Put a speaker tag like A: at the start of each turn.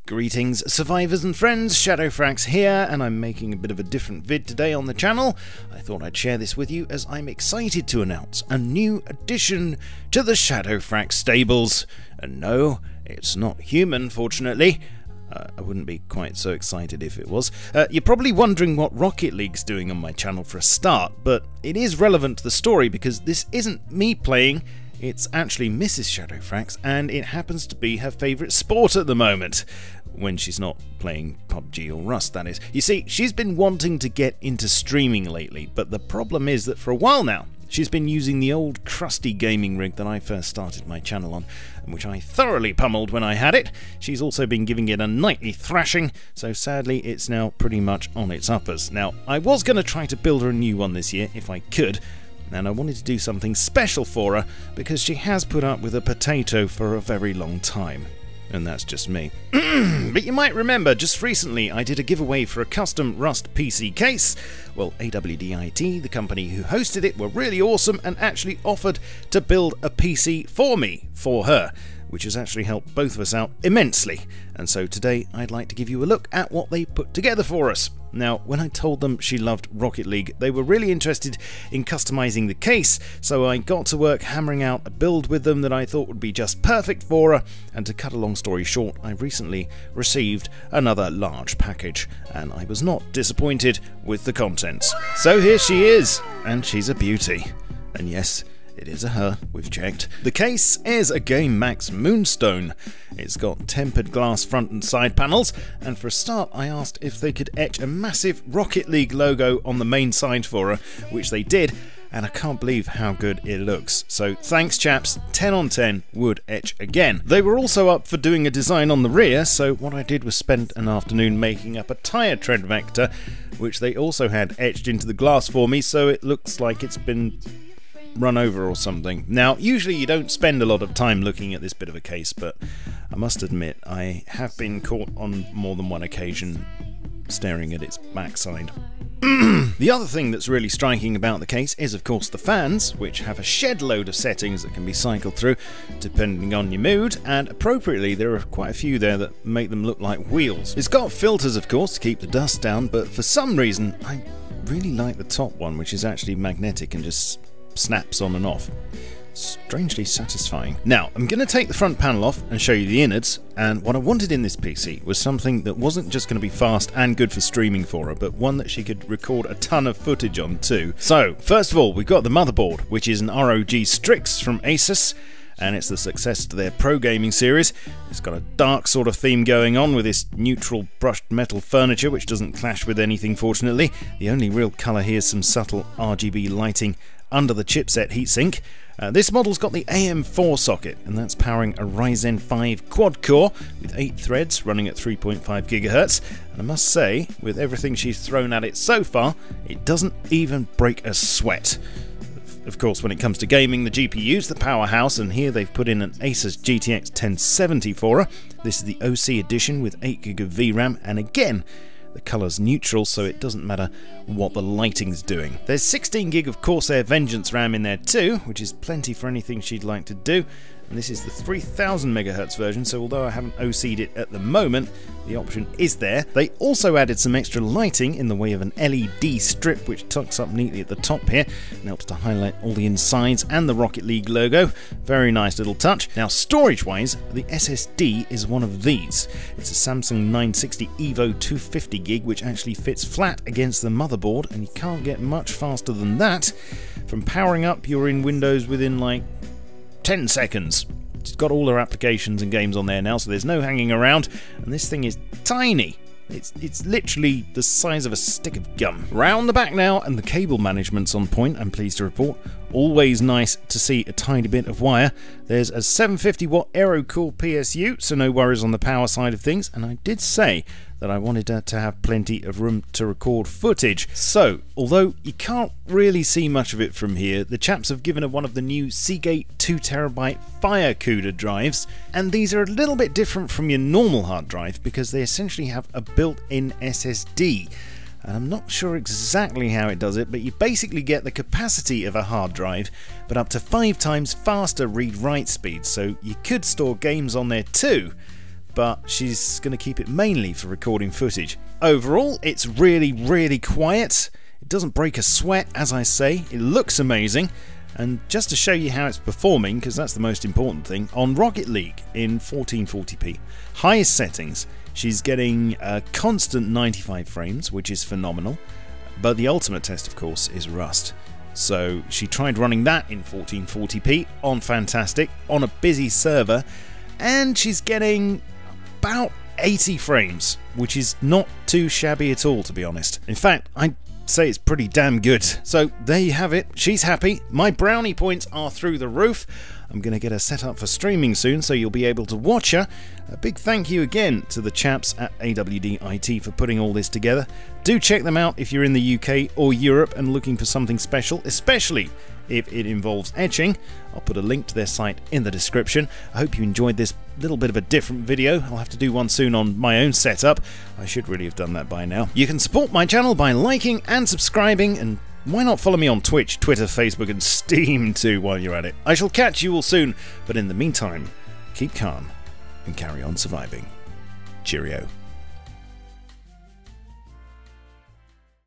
A: Greetings survivors and friends, Shadowfrax here, and I'm making a bit of a different vid today on the channel. I thought I'd share this with you as I'm excited to announce a new addition to the Shadowfrax stables. And no, it's not human, fortunately. I wouldn't be quite so excited if it was. You're probably wondering what Rocket League's doing on my channel for a start, but it is relevant to the story because this isn't me playing. It's actually Mrs Shadowfrax, and it happens to be her favourite sport at the moment. When she's not playing PUBG or Rust, that is. You see, she's been wanting to get into streaming lately, but the problem is that for a while now, she's been using the old crusty gaming rig that I first started my channel on, and which I thoroughly pummeled when I had it. She's also been giving it a nightly thrashing, so sadly it's now pretty much on its uppers. Now, I was going to try to build her a new one this year, if I could, and I wanted to do something special for her, because she has put up with a potato for a very long time. And that's just me. But you might remember, just recently I did a giveaway for a custom Rust PC case. Well, AWD-IT, the company who hosted it, were really awesome and actually offered to build a PC for me, for her, which has actually helped both of us out immensely. And so today I'd like to give you a look at what they put together for us. Now, when I told them she loved Rocket League, they were really interested in customizing the case, so I got to work hammering out a build with them that I thought would be just perfect for her, and to cut a long story short, I recently received another large package, and I was not disappointed with the contents. So here she is, and she's a beauty. And yes, it is a her, we've checked. The case is a Gamemax Moonstone. It's got tempered glass front and side panels, and for a start I asked if they could etch a massive Rocket League logo on the main side for her, which they did, and I can't believe how good it looks. So thanks chaps, 10 on 10, would etch again. They were also up for doing a design on the rear, so what I did was spend an afternoon making up a tyre tread vector, which they also had etched into the glass for me, so it looks like it's been run over or something. Now, usually you don't spend a lot of time looking at this bit of a case, but I must admit I have been caught on more than one occasion staring at its backside. The other thing that's really striking about the case is of course the fans, which have a shed load of settings that can be cycled through depending on your mood, and appropriately there are quite a few there that make them look like wheels. It's got filters of course to keep the dust down, but for some reason I really like the top one, which is actually magnetic and just snaps on and off. Strangely satisfying. Now, I'm going to take the front panel off and show you the innards, and what I wanted in this PC was something that wasn't just going to be fast and good for streaming for her, but one that she could record a ton of footage on too. So, first of all, we've got the motherboard, which is an ROG Strix from ASUS, and it's the success to their pro gaming series. It's got a dark sort of theme going on with this neutral brushed metal furniture, which doesn't clash with anything fortunately. The only real colour here is some subtle RGB lighting under the chipset heatsink. This model's got the AM4 socket, and that's powering a Ryzen 5 quad-core with 8 threads running at 3.5 GHz. And I must say, with everything she's thrown at it so far, it doesn't even break a sweat. Of course, when it comes to gaming, the GPU's the powerhouse, and here they've put in an ASUS GTX 1070 for her. This is the OC edition with 8GB of VRAM, and again, the colour's neutral, so it doesn't matter what the lighting's doing. There's 16GB of Corsair Vengeance RAM in there too, which is plenty for anything she'd like to do. And this is the 3000 MHz version, so although I haven't OC'd it at the moment, the option is there. They also added some extra lighting in the way of an LED strip, which tucks up neatly at the top here and helps to highlight all the insides and the Rocket League logo. Very nice little touch. Now, storage-wise, the SSD is one of these. It's a Samsung 960 EVO 250GB, which actually fits flat against the motherboard, and you can't get much faster than that. From powering up, you're in Windows within like 10 seconds. It's got all her applications and games on there now, so there's no hanging around, and this thing is tiny. It's literally the size of a stick of gum. Round the back now, and the cable management's on point, I'm pleased to report. Always nice to see a tiny bit of wire. There's a 750 watt Aerocool PSU, so no worries on the power side of things, and I did say that I wanted to have plenty of room to record footage. So, although you can't really see much of it from here, the chaps have given her one of the new Seagate 2TB Firecuda drives, and these are a little bit different from your normal hard drive because they essentially have a built-in SSD. And I'm not sure exactly how it does it, but you basically get the capacity of a hard drive, but up to 5 times faster read-write speed, so you could store games on there too. but she's going to keep it mainly for recording footage. Overall, it's really quiet. It doesn't break a sweat, as I say. It looks amazing. And just to show you how it's performing, because that's the most important thing, on Rocket League in 1440p, highest settings, she's getting a constant 95 frames, which is phenomenal. But the ultimate test, of course, is Rust. So she tried running that in 1440p on Fantastic, on a busy server, and she's getting about 80 frames, which is not too shabby at all, to be honest. In fact, I'd say it's pretty damn good. So there you have it. She's happy. My brownie points are through the roof. I'm going to get her set up for streaming soon, so you'll be able to watch her. A big thank you again to the chaps at AWD-IT for putting all this together. Do check them out if you're in the UK or Europe and looking for something special, especially if it involves etching. I'll put a link to their site in the description. I hope you enjoyed this little bit of a different video. I'll have to do one soon on my own setup. I should really have done that by now. You can support my channel by liking and subscribing, and why not follow me on Twitch, Twitter, Facebook and Steam too while you're at it. I shall catch you all soon, but in the meantime, keep calm and carry on surviving. Cheerio.